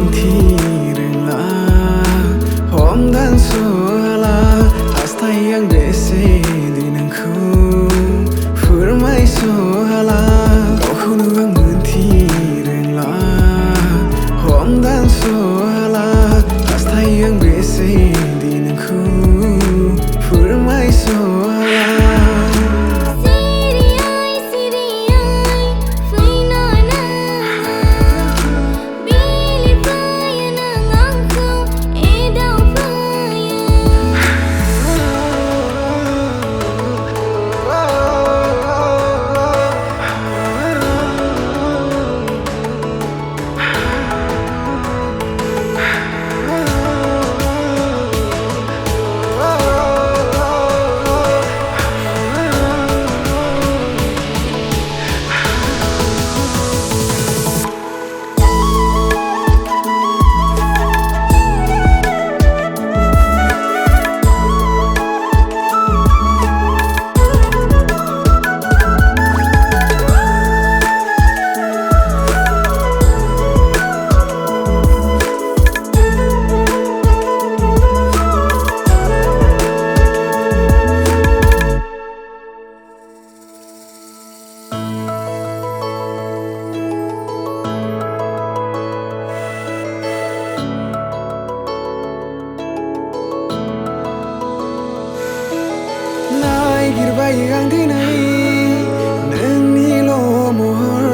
मोनथिरोंला हमदांस'हाला हास्थायो आं बेसेदि नोंखौ फोरमायस'हाला गावखौनो आं मोनथिरोंला हमदांस'हाला हास्थायो आं बेसेदि नोंखौ फोरमायस'हाला नागिरबायो आं दिनै नोंनिल' महर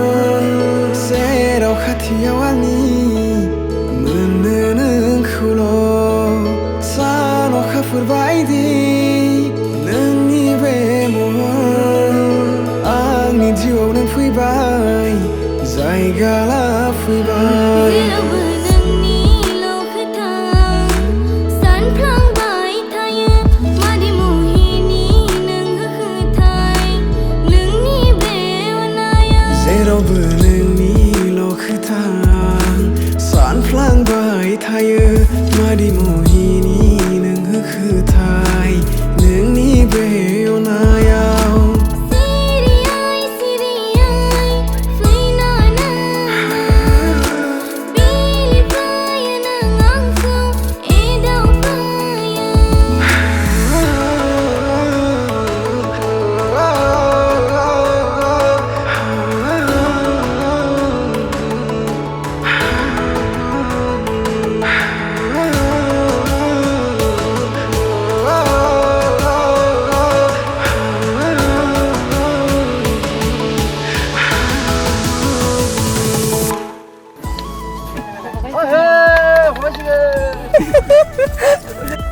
जेराव खाथियाव आंनि मोनो नोंखौल' सान अखाफोर बायदि नोंनि बे महर आंनि जिउआव नों फैबाय जायगा लाफैबाय जेरावबो नोंनिल' खोथा सानफ्लांबाय थायो मादि मोहिनी नों होखोथाय नोंनि बे अननायाव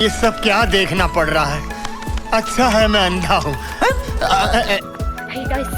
ये सब क्या देखना पड़ रहा है? अच्छा है मैं अंधा हूँ। Hey guys,